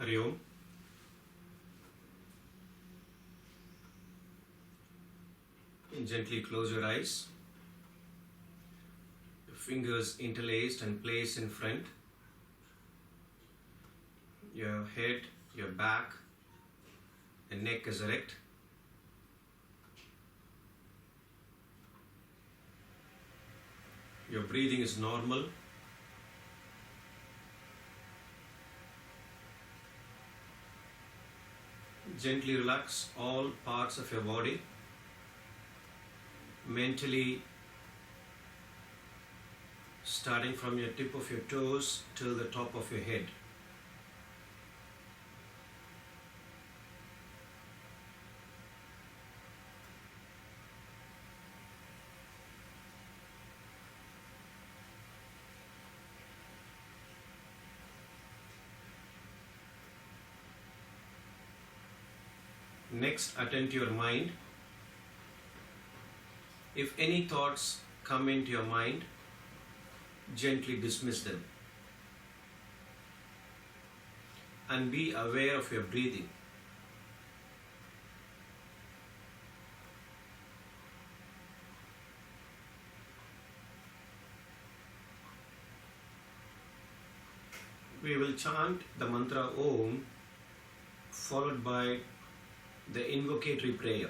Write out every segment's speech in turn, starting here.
Hari Om. Gently close your eyes. Your fingers interlaced and placed in front. Your head, your back, and neck is erect. Your breathing is normal. Gently relax all parts of your body. Mentally, starting from your tip of your toes till the top of your head. Next, attend to your mind. If any thoughts come into your mind, gently dismiss them. And be aware of your breathing. We will chant the mantra Om, followed by the invocatory prayer.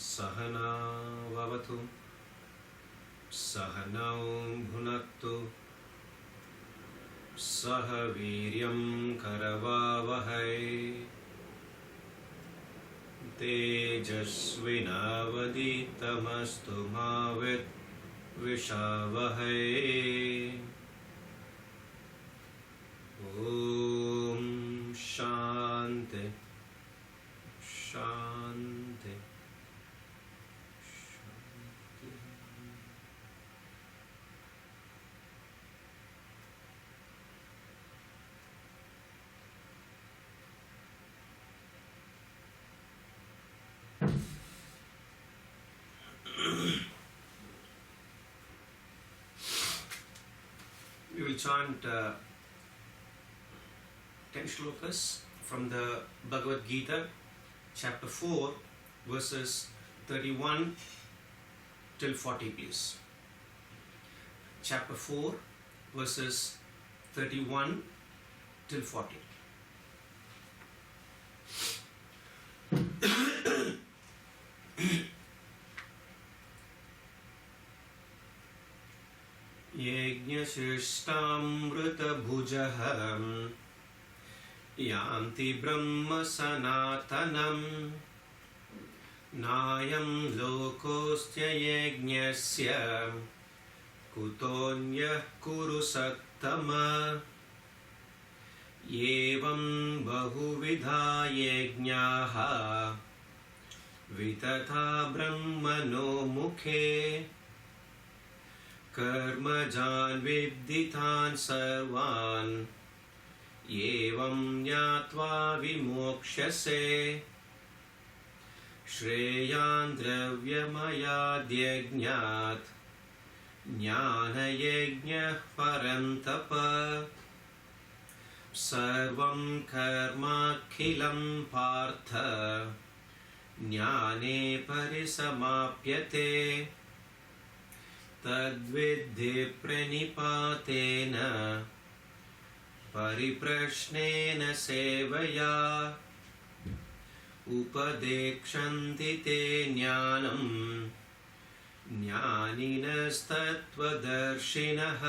Sahana vavatu, sahanau bhunaktu, sahaviryam karavavahai, tejasvinavaditamastu mavit vishavahai. Om Shanti Shanti. We will chant 10 shlokas from the Bhagavad Gita, chapter 4, verses 31 till 40, please. Chapter 4, verses 31 till 40. Yajñasishtamrutabhujaham yanti brahma sanatanam nayam lokostya yajñasya kutonyah kuru sattama yevam bahuvidha yajñaha vitatha brahmano mukhe कर्मजान् विद्धितान् सर्वान् एवं ज्ञात्वा विमोक्ष्यसे श्रेयान् द्रव्यमयाद्यज्ञात् ज्ञानयज्ञः परन्तप सर्वं कर्माखिलं पार्थ ज्ञाने परिसमाप्यते तद्विद्धि प्रणिपातेन परिप्रश्नेन सेवया उपदेक्षन्ति ते ज्ञानं ज्ञानिनस्तत्त्वदर्शिनः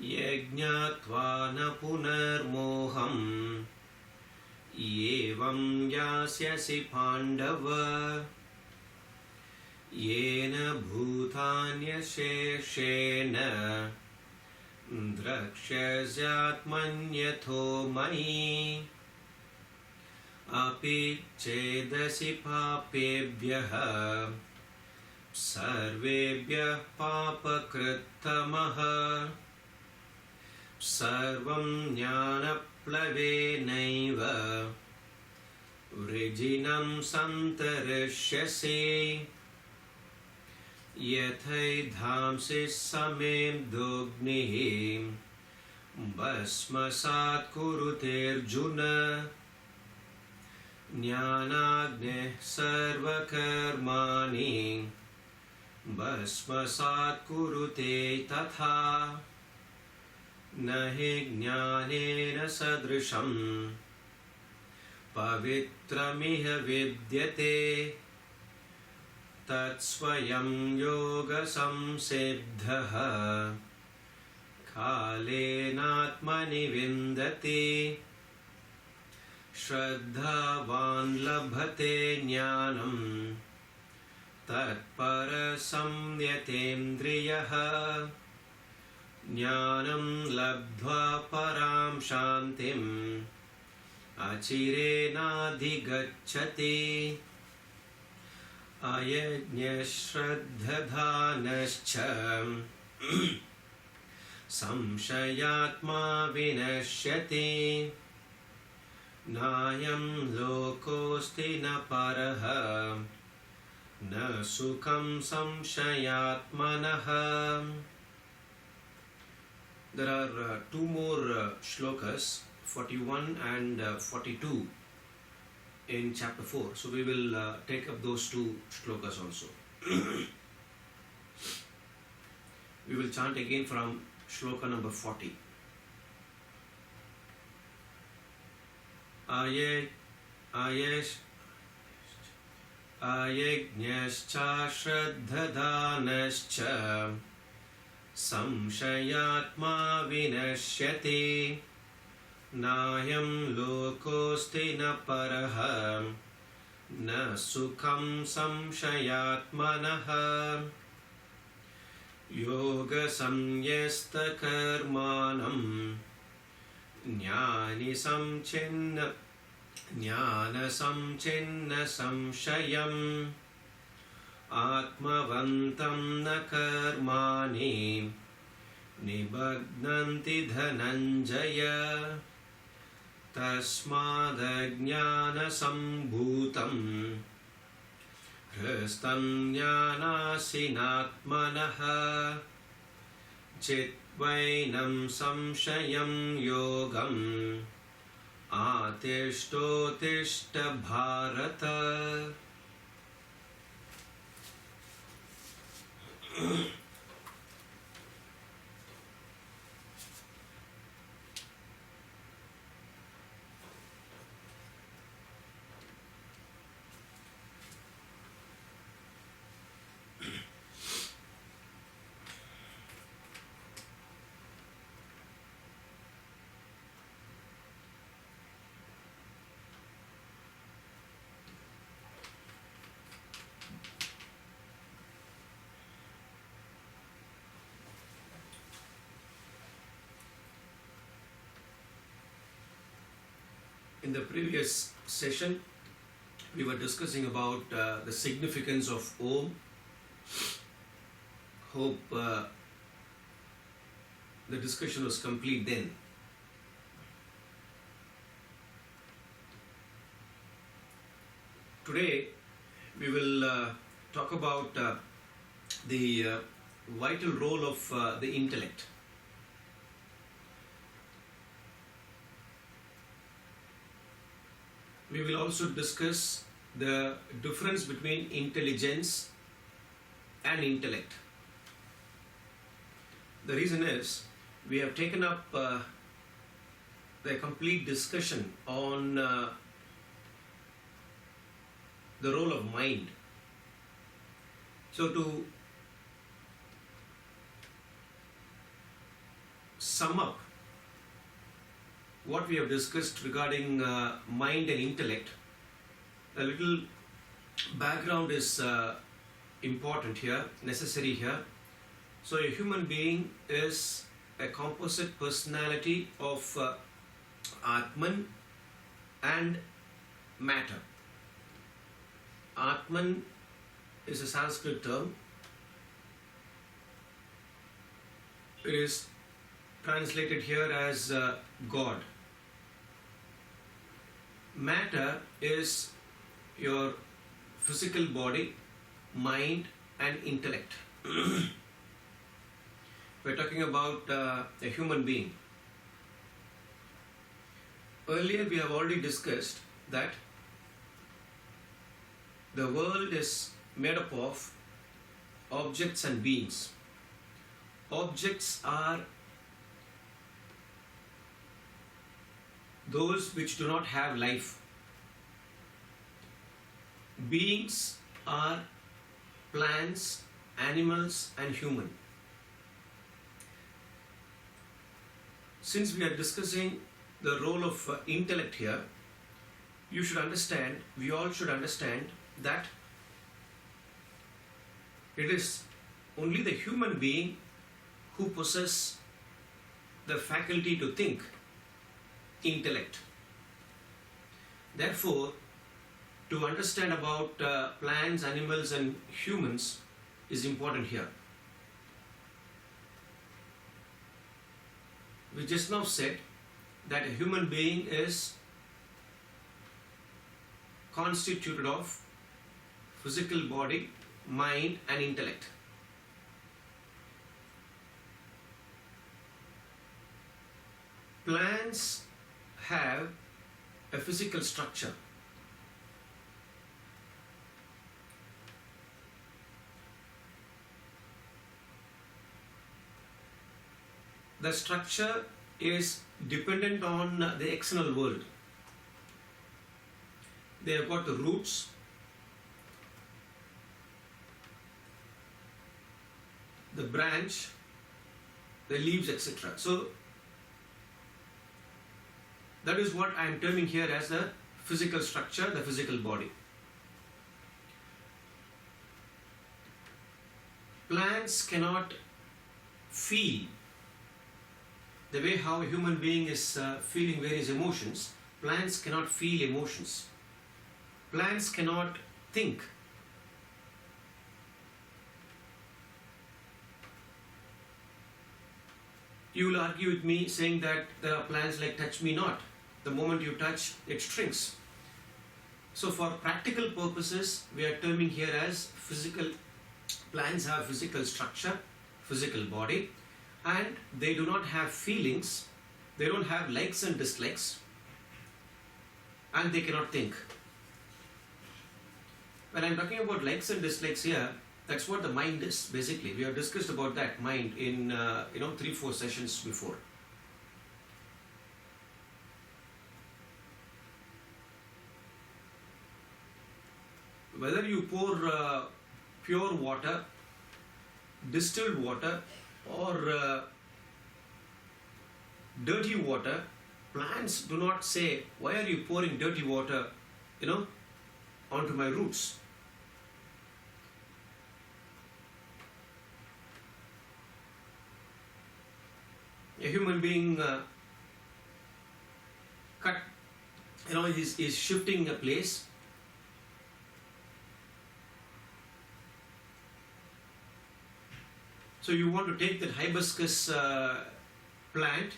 यज्ञात्वा न पुनर्मोहम् एवं यास्यसि पाण्डव येन भूतान्यशेषेण द्रक्ष्यस्यात्मन्यथो मयि अपि चेदसि पापेभ्यः सर्वेभ्यः पापकृत्तमः सर्वं ज्ञानप्लवेनैव वृजिनं सन्तरिष्यसि यथैधांसि समेन्दोऽग्निः भस्मसात् कुरुतेऽर्जुन ज्ञानाग्निः सर्वकर्माणि भस्मसात् कुरुते तथा न हि ज्ञानेन सदृशं पवित्रमिह विद्यते तत्स्वयं योगसंसिद्धः कालेनात्मनि विन्दति श्रद्धावान् लभते ज्ञानं तत्परसंयतेन्द्रियः ज्ञानं लब्ध्वा परां शान्तिम् अचिरेणाधिगच्छति अयज्ञश्रद्धधानश्च संशयात्मा विनश्यति नायं लोकोऽस्ति न परः न सुखं संशयात्मनः. There are two more shlokas, 41 and 42 in chapter 4. So we will take up those two shlokas also. We will chant again from shloka number 40. Ayajñascha shraddhadanascha संशयात्मा विनश्यति नायं लोकोऽस्ति न परः न सुखं संशयात्मनः योगसंन्यस्तकर्माणं ज्ञानसंच्छिन्न संशयम् आत्मवन्तं न कर्माणि निबध्नन्ति धनञ्जय तस्मादज्ञानसम्भूतं हृस्तं ज्ञानासीनात्मनः चित्वैनं संशयं योगम् आतिष्ठोत्तिष्ठ Bharat. In the previous session, we were discussing about the significance of Om. Hope the discussion was complete then. Today, we will talk about the vital role of the intellect. we will also discuss the difference between intelligence and intellect. The reason is we have taken up the complete discussion on the role of mind. So to sum up what we have discussed regarding mind and intellect, a little background is important here, necessary here. So a human being is a composite personality of Atman and matter. Atman is a Sanskrit term. It is translated here as God. Matter is your physical body, mind and intellect. We're talking about a human being. Earlier we have already discussed that the world is made up of objects and beings. Objects are those which do not have life. Beings are plants, animals and human. Since we are discussing the role of intellect here, you should understand, we all should understand that it is only the human being who possesses the faculty to think, intellect. Therefore, to understand about plants, animals and humans is important here. We just now said that a human being is constituted of physical body, mind and intellect. Plants have a physical structure. The structure is dependent on the external world. They have got the roots, the branch, the leaves, etc. So that is what I am terming here as the physical structure, the physical body. Plants cannot feel the way how a human being is feeling various emotions. Plants cannot feel emotions. Plants cannot think. You will argue with me saying that there are plants like touch me not. The moment you touch, it shrinks. So for practical purposes, we are terming here as physical. Plants have physical structure, physical body, and they do not have feelings. They don't have likes and dislikes, and they cannot think. When I'm talking about likes and dislikes here, that's what the mind is basically. We have discussed about that mind in 3-4 sessions before. Whether you pour pure water, distilled water or dirty water, plants do not say, why are you pouring dirty water, onto my roots? A human being is shifting a place. So you want to take that hibiscus plant,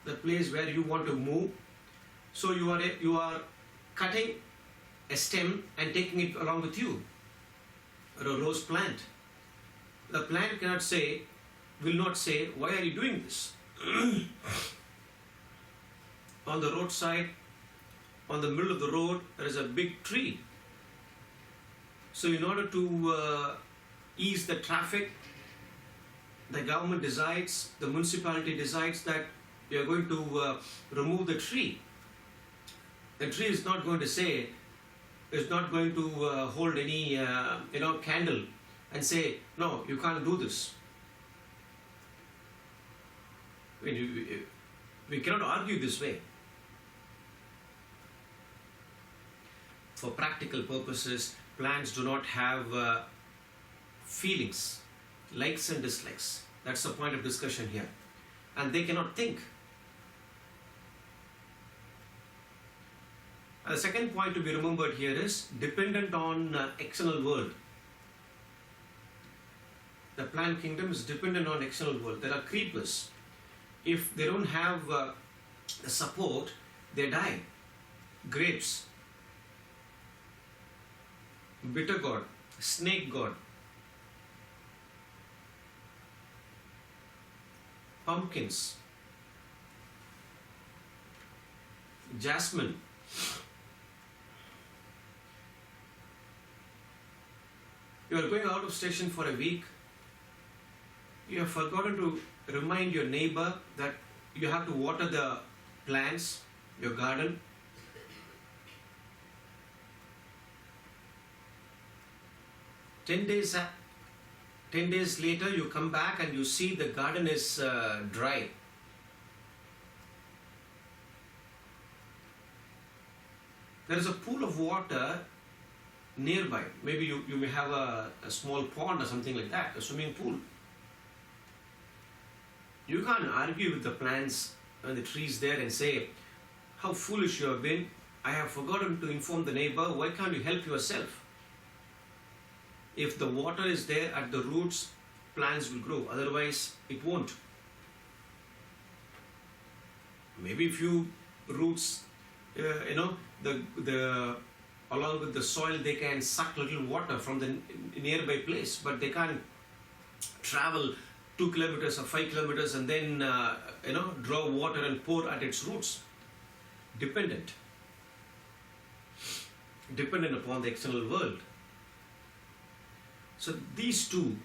the place where you want to move. So you are cutting a stem and taking it along with you. Or a rose plant. The plant will not say, why are you doing this? On the roadside, on the middle of the road there is a big tree. So in order to ease the traffic, the government decides, the municipality decides that we are going to remove the tree. The tree is not going to say, is not going to hold any candle and say, no, you can't do this. We cannot argue this way. For practical purposes, plants do not have feelings, likes and dislikes. That's the point of discussion here. And they cannot think. And the second point to be remembered here is dependent on external world. The plant kingdom is dependent on external world. There are creepers. If they don't have the support, they die. Grapes, bitter gourd, snake gourd, pumpkins, jasmine. You are going out of station for a week. You have forgotten to remind your neighbor that you have to water the plants, your garden. Ten days later, you come back and you see the garden is dry. There is a pool of water nearby. Maybe you may have a small pond or something like that, a swimming pool. You can't argue with the plants and the trees there and say, how foolish you have been. I have forgotten to inform the neighbor. Why can't you help yourself? If the water is there at the roots, plants will grow. Otherwise, it won't. Maybe a few roots, along with the soil, they can suck little water from the nearby place, but they can't travel 2 kilometers or 5 kilometers and then draw water and pour at its roots. Dependent upon the external world. So these two,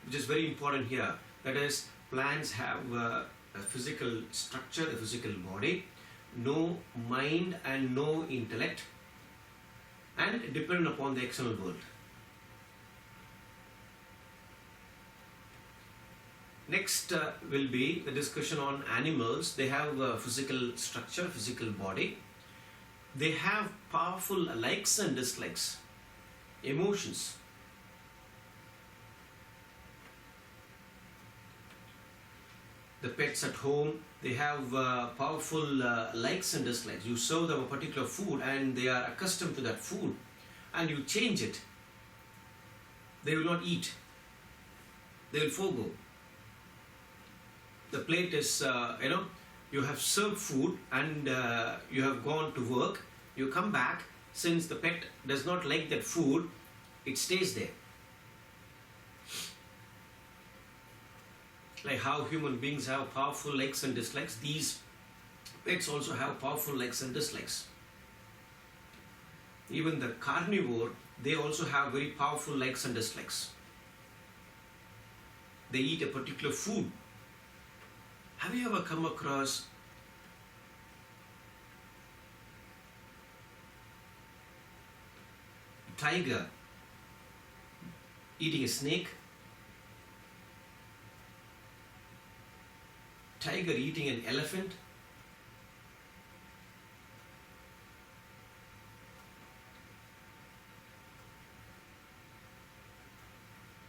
which is very important here, that is, plants have a physical structure, a physical body, no mind and no intellect, and dependent upon the external world. Next will be the discussion on animals. They have a physical structure, physical body. They have powerful likes and dislikes, emotions. The pets at home, they have powerful likes and dislikes. You serve them a particular food and they are accustomed to that food, and you change it. They will not eat. They will forego. The plate is, you have served food and you have gone to work. You come back, since the pet does not like that food, it stays there. Like how human beings have powerful likes and dislikes, these pets also have powerful likes and dislikes. Even the carnivore, they also have very powerful likes and dislikes. They eat a particular food. Have you ever come across a tiger eating a snake? Tiger eating an elephant?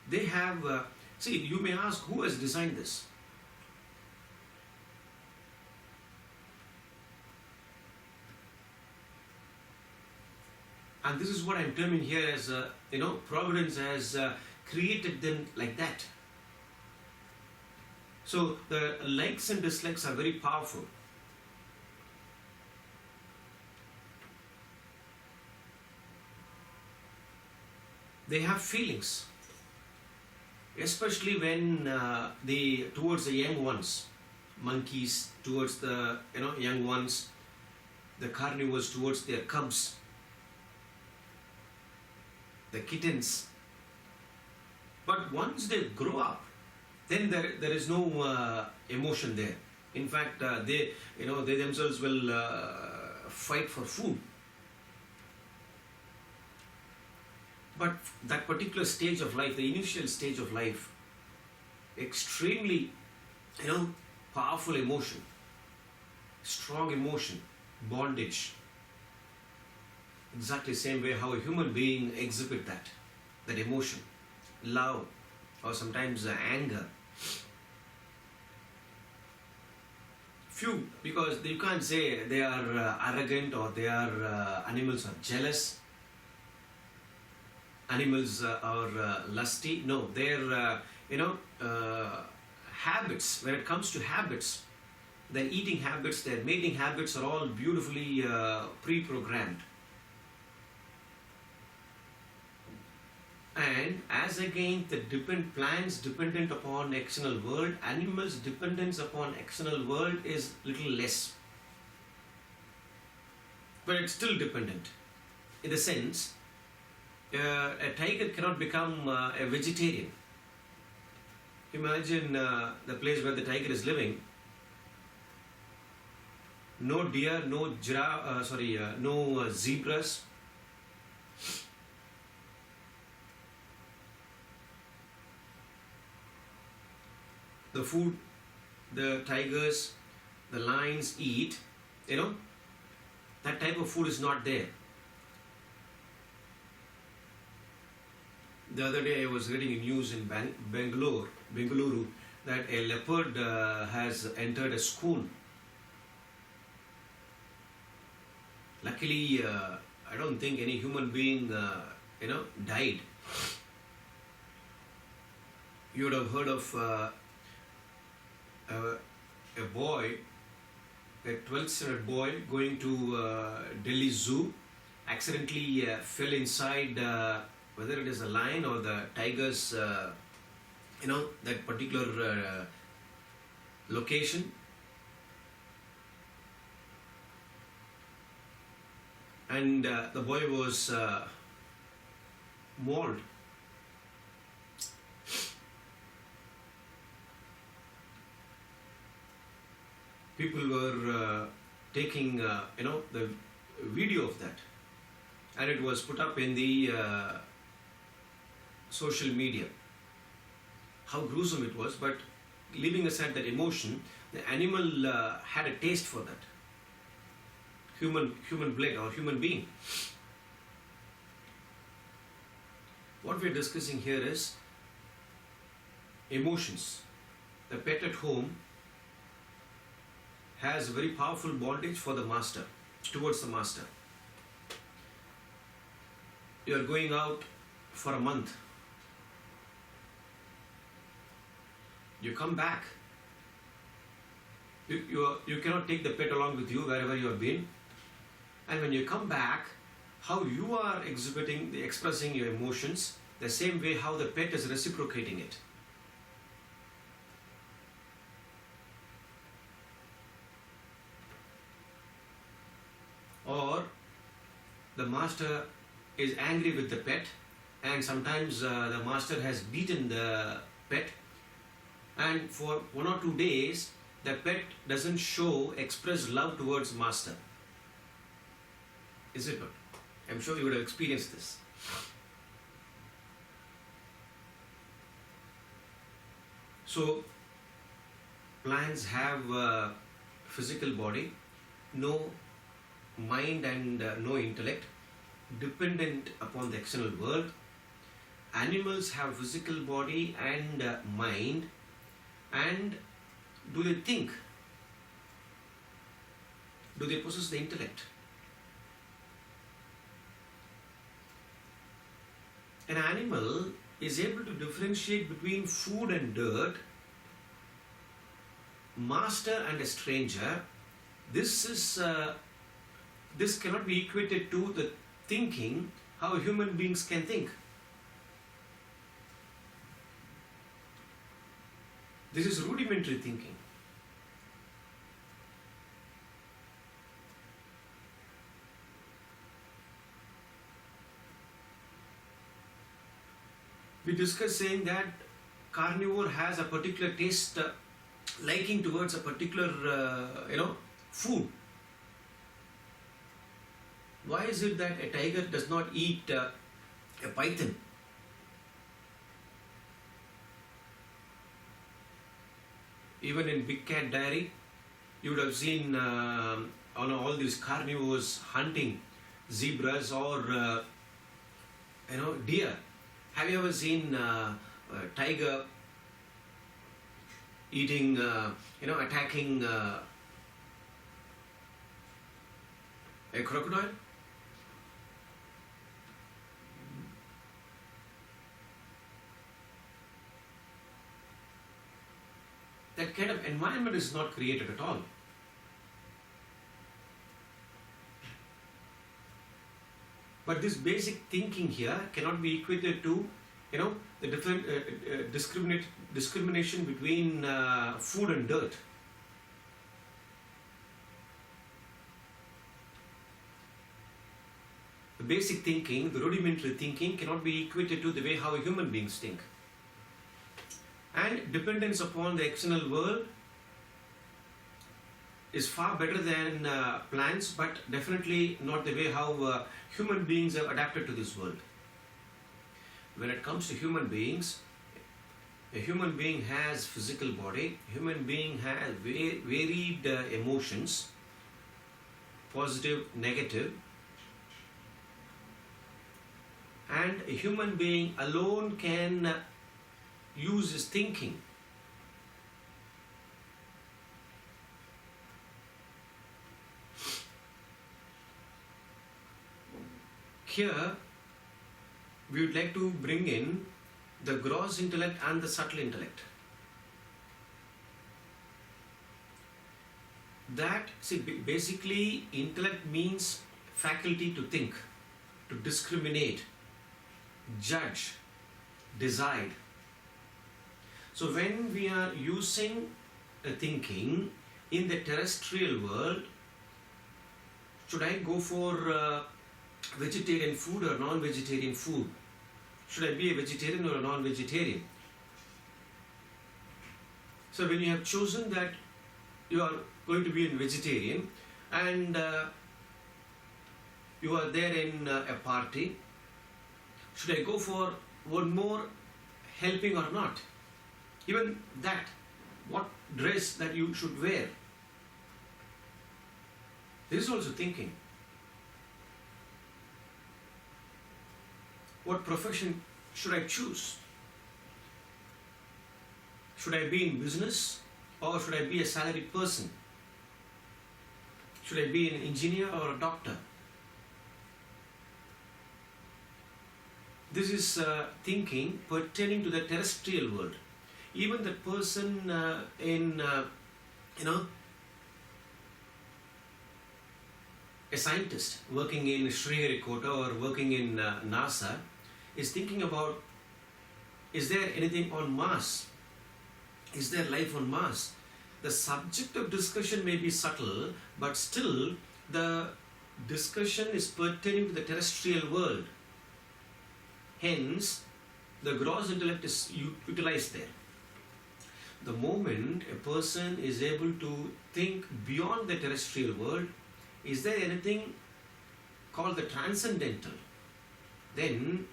They have, you may ask, who has designed this? And this is what I'm terming here as, Providence has created them like that. So the likes and dislikes are very powerful. They have feelings, especially when towards the young ones, monkeys towards the young ones, the carnivores towards their cubs, the kittens. But once they grow up, then there is no emotion there. In fact, they themselves will fight for food. But that particular stage of life, the initial stage of life, extremely, powerful emotion, strong emotion, bondage. Exactly same way how a human being exhibit that emotion, love, or sometimes anger. Few, because you can't say they are arrogant or they are animals are jealous. Animals are lusty. No, they're habits. When it comes to habits, their eating habits, their mating habits are all beautifully pre-programmed. And as again, the plants dependent upon external world, animals dependence upon external world is little less. But it's still dependent. In the sense, a tiger cannot become a vegetarian. Imagine the place where the tiger is living. No deer, no no zebras. The food the tigers, the lions eat, that type of food is not there. The other day I was reading a news in Bengaluru, that a leopard has entered a school. Luckily, I don't think any human being, died. You would have heard of a boy, a 12th standard boy going to Delhi Zoo, accidentally fell inside, whether it is a lion or the tigers, that particular location. And the boy was mauled. People were taking, the video of that, and it was put up in the social media. How gruesome it was, but leaving aside that emotion, the animal had a taste for that. Human blood or human being. What we are discussing here is emotions. The pet at home has a very powerful bondage for the master, towards the master. You are going out for a month. You come back. You cannot take the pet along with you wherever you have been. And when you come back, how you are expressing your emotions, the same way how the pet is reciprocating it. Or the master is angry with the pet, and sometimes the master has beaten the pet, and for 1 or 2 days the pet doesn't express love towards master. Is it not? I'm sure you would have experienced this. So plants have a physical body, no mind and no intellect, dependent upon the external world. Animals have physical body and mind, and do they think? Do they possess the intellect? An animal is able to differentiate between food and dirt, master and a stranger. This cannot be equated to the thinking how human beings can think. This is rudimentary thinking. We discussed saying that carnivore has a particular taste, liking towards a particular, food. Why is it that a tiger does not eat a python? Even in Big Cat Diary, you would have seen on all these carnivores hunting zebras or deer. Have you ever seen a tiger eating, attacking a crocodile? That kind of environment is not created at all. But this basic thinking here cannot be equated to, the different discrimination between food and dirt. The basic thinking, the rudimentary thinking cannot be equated to the way how human beings think. And dependence upon the external world is far better than plants, but definitely not the way how human beings have adapted to this world. When it comes to human beings, a human being has physical body, a human being has varied emotions, positive, negative, and a human being alone can use his thinking. Here, we would like to bring in the gross intellect and the subtle intellect. Basically, intellect means faculty to think, to discriminate, judge, decide. So when we are using a thinking in the terrestrial world, should I go for vegetarian food or non-vegetarian food? Should I be a vegetarian or a non-vegetarian? So when you have chosen that you are going to be a vegetarian and you are there in a party, should I go for one more helping or not? Even that, what dress that you should wear. This is also thinking. What profession should I choose? Should I be in business or should I be a salaried person? Should I be an engineer or a doctor? This is thinking pertaining to the terrestrial world. Even the person in a scientist working in Sriharikota or working in NASA is thinking about, is there anything on Mars? Is there life on Mars? The subject of discussion may be subtle, but still the discussion is pertaining to the terrestrial world. Hence, the gross intellect is utilized there. The moment a person is able to think beyond the terrestrial world, is there anything called the transcendental? Then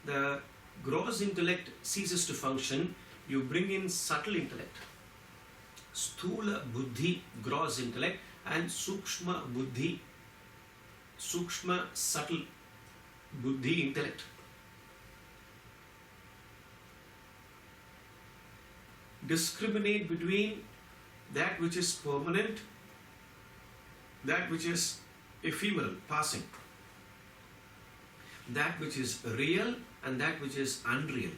the gross intellect ceases to function. You bring in subtle intellect. Sthula Buddhi, gross intellect, and Sukshma Buddhi, Sukshma subtle Buddhi, intellect. Discriminate between that which is permanent, that which is ephemeral, passing, that which is real and that which is unreal.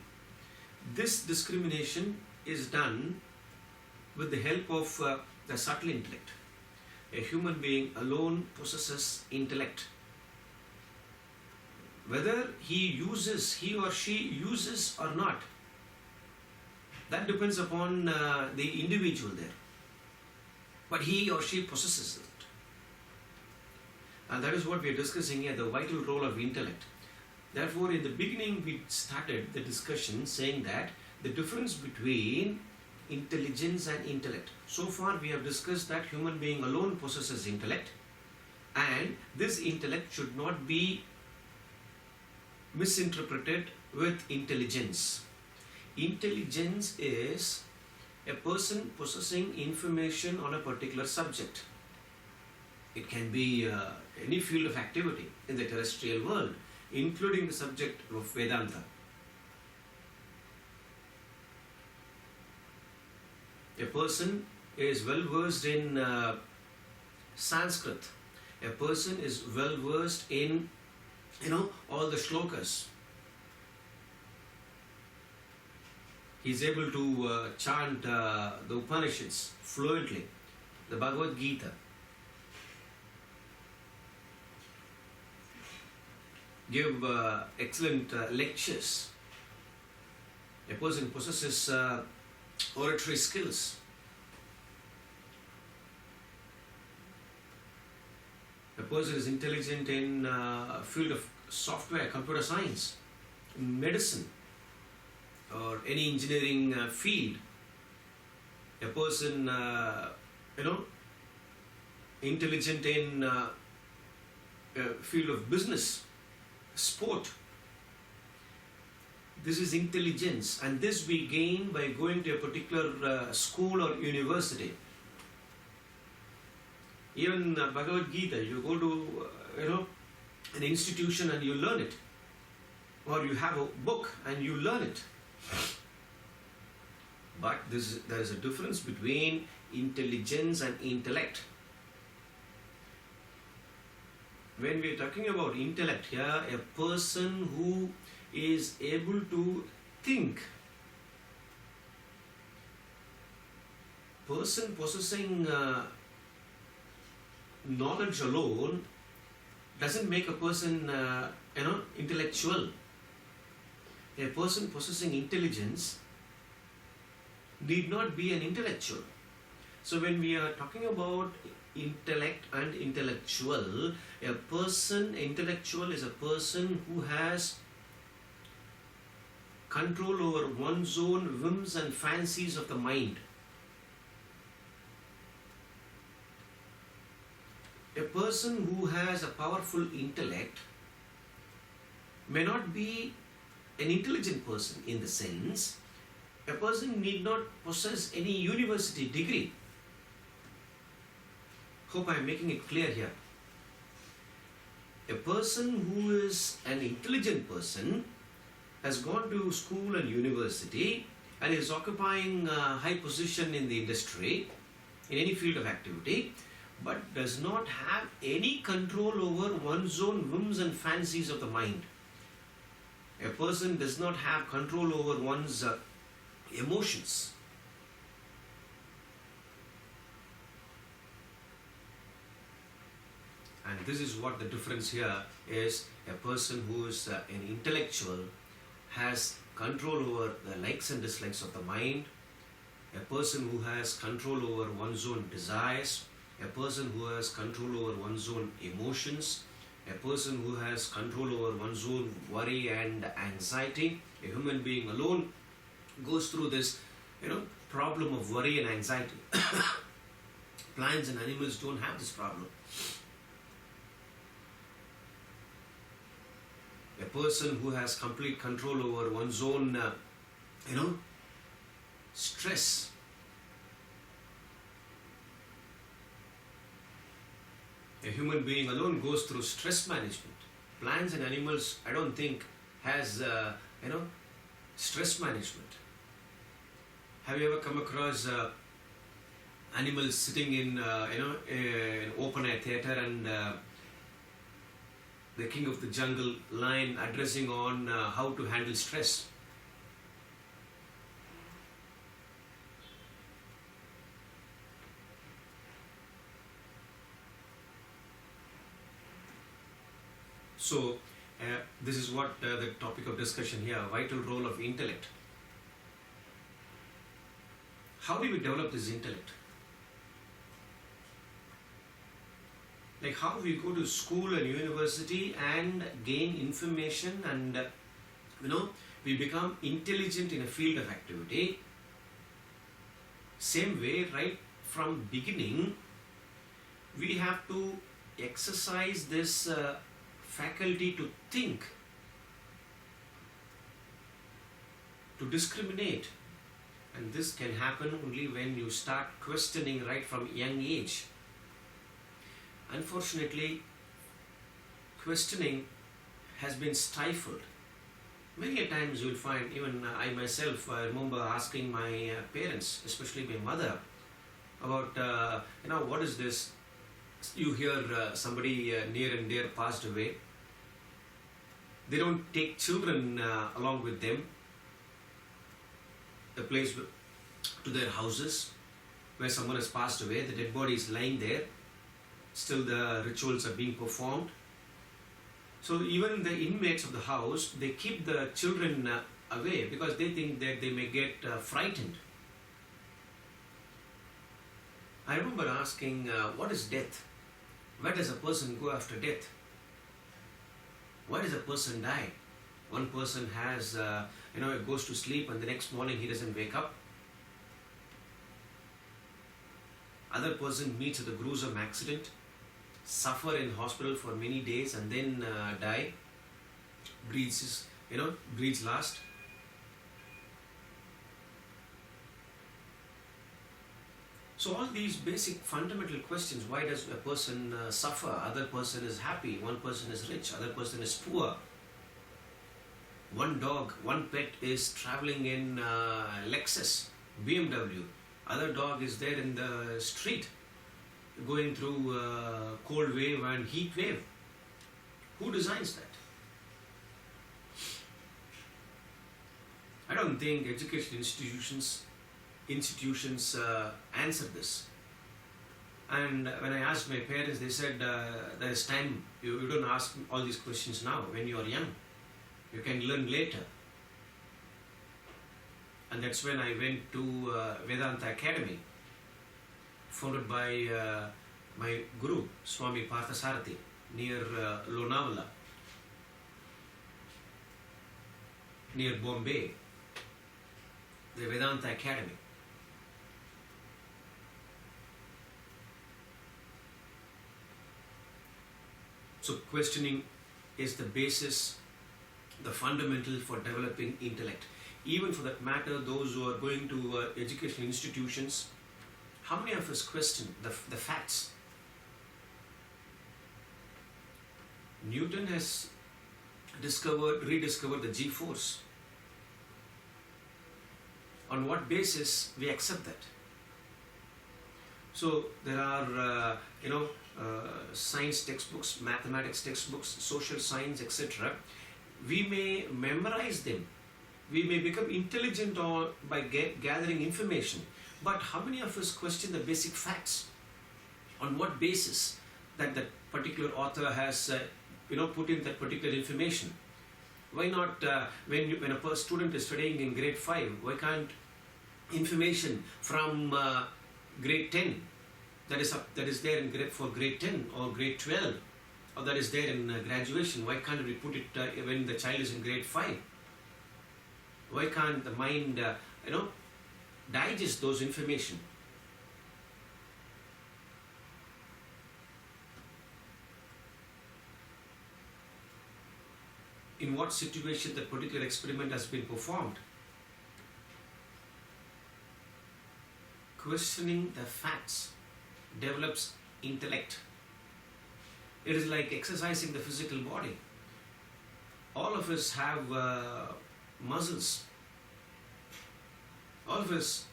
This discrimination is done with the help of the subtle intellect. A human being alone possesses intellect. Whether he or she uses or not, that depends upon the individual there. But he or she possesses it. And that is what we are discussing here, the vital role of intellect. Therefore, in the beginning, we started the discussion saying that the difference between intelligence and intellect. So far, we have discussed that human being alone possesses intellect, and this intellect should not be misinterpreted with intelligence. Intelligence is a person possessing information on a particular subject. It can be any field of activity in the terrestrial world, including the subject of Vedanta. A person is well versed in Sanskrit. A person is well versed in, all the shlokas. He is able to chant the Upanishads fluently, the Bhagavad Gita. Give excellent lectures. A person possesses oratory skills. A person is intelligent in field of software, computer science, medicine, or any engineering field. A person, intelligent in field of business, sport. This is intelligence, and this we gain by going to a particular school or university. Even Bhagavad Gita, you go to an institution and you learn it, or you have a book and you learn it. But there is a difference between intelligence and intellect. When we are talking about intellect here, a person who is able to think, person possessing knowledge alone doesn't make a person intellectual. A person possessing intelligence need not be an intellectual. So when we are talking about intellect and intellectual, a person intellectual is a person who has control over one's own whims and fancies of the mind. A person who has a powerful intellect may not be an intelligent person in the sense a person need not possess any university degree. Hope I am making it clear here. A person who is an intelligent person has gone to school and university and is occupying a high position in the industry, in any field of activity, but does not have any control over one's own whims and fancies of the mind. A person does not have control over one's emotions. And this is what the difference here is. A person who is an intellectual has control over the likes and dislikes of the mind. A person who has control over one's own desires. A person who has control over one's own emotions. A person who has control over one's own worry and anxiety. A human being alone goes through this, problem of worry and anxiety. Plants and animals don't have this problem. A person who has complete control over one's own, stress. A human being alone goes through stress management. Plants and animals, I don't think, has, stress management. Have you ever come across animals sitting in, an open air theatre and the king of the jungle lion addressing on how to handle stress? So, this is what the topic of discussion here, vital role of intellect. How do we develop this intellect? Like how we go to school and university and gain information and we become intelligent in a field of activity. Same way, right from beginning, we have to exercise this faculty to think, to discriminate. And this can happen only when you start questioning right from young age. Unfortunately, questioning has been stifled. Many a times you will find, even I myself, I remember asking my parents, especially my mother, about, what is this? You hear somebody near and dear passed away. They don't take children along with them, the place to their houses where someone has passed away. The dead body is lying there. Still the rituals are being performed. So even the inmates of the house, they keep the children away because they think that they may get frightened. I remember asking, what is death? Where does a person go after death? Why does a person die? One person has, goes to sleep and the next morning he doesn't wake up. Other person meets with a gruesome accident, suffer in hospital for many days and then die, breathes last. So all these basic fundamental questions, why does a person suffer, other person is happy, one person is rich, other person is poor. One dog, one pet is traveling in Lexus, BMW. Other dog is there in the street going through cold wave and heat wave. Who designs that? I don't think education institutions answer this. And when I asked my parents, they said there is time. You don't ask all these questions now when you are young. You can learn later. And that's when I went to Vedanta Academy, founded by my guru, Swami Parthasarathi, near Lonavala, near Bombay, the Vedanta Academy. So questioning is the basis, the fundamental for developing intellect. Even for that matter, those who are going to educational institutions, how many of us question the facts? Newton has rediscovered the G-force. On what basis we accept that? So there are, science textbooks, mathematics textbooks, social science, etc. We may memorize them. We may become intelligent by gathering information. But how many of us question the basic facts? On what basis that particular author has put in that particular information? Why not when a student is studying in grade 5, why can't information from grade 10 that is there in for grade 10 or grade 12 or that is there in graduation, why can't we put it when the child is in grade 5? Why can't the mind digest those information? In what situation that particular experiment has been performed? Questioning the facts develops intellect. It is like exercising the physical body. All of us have muscles. All of us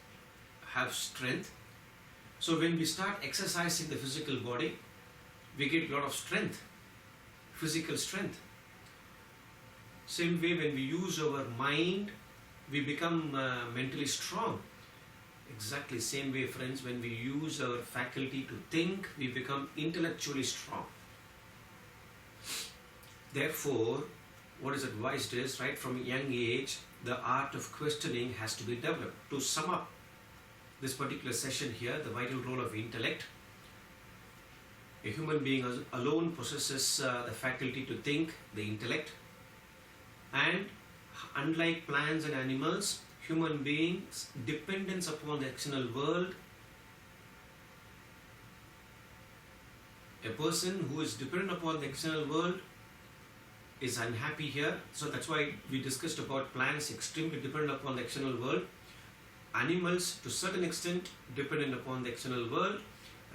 have strength. So when we start exercising the physical body, we get a lot of strength, physical strength. Same way when we use our mind, we become mentally strong. Exactly same way, friends, when we use our faculty to think, we become intellectually strong. Therefore, what is advised is, right from a young age, the art of questioning has to be developed. To sum up this particular session here, the vital role of intellect, A human being alone possesses the faculty to think, the intellect, and unlike plants and animals, human beings' dependence upon the external world. A person who is dependent upon the external world is unhappy here. So that's why we discussed about plants extremely dependent upon the external world, animals to a certain extent dependent upon the external world,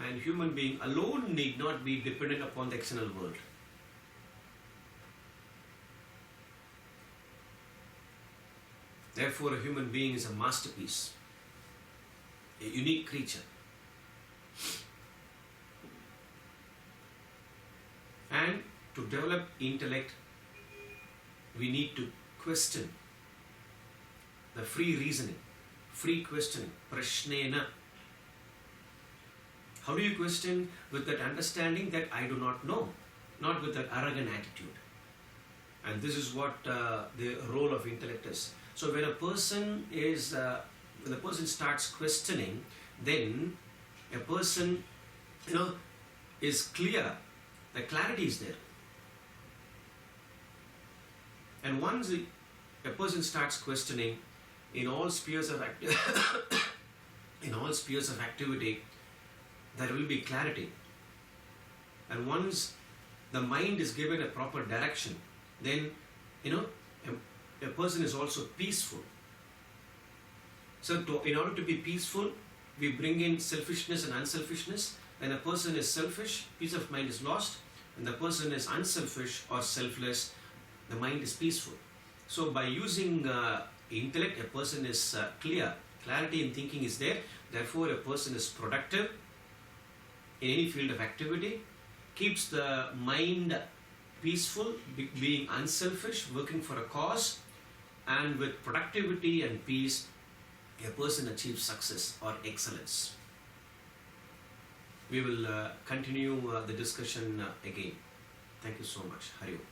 and human being alone need not be dependent upon the external world. Therefore, a human being is a masterpiece, a unique creature. And to develop intellect, we need to question the free reasoning, free questioning, prashnena. How do you question? With that understanding that I do not know, not with that arrogant attitude. And this is what the role of intellect is. So when a person starts questioning, then a person, is clear. The clarity is there. And once a person starts questioning in all spheres of activity, there will be clarity. And once the mind is given a proper direction, then a person is also peaceful. So in order to be peaceful, we bring in selfishness and unselfishness. When a person is selfish, peace of mind is lost. When the person is unselfish or selfless, the mind is peaceful. So by using intellect, a person is clear. Clarity in thinking is there. Therefore, a person is productive in any field of activity, keeps the mind peaceful, being unselfish, working for a cause, and with productivity and peace, a person achieves success or excellence. We will continue the discussion again. Thank you so much. Hari Om.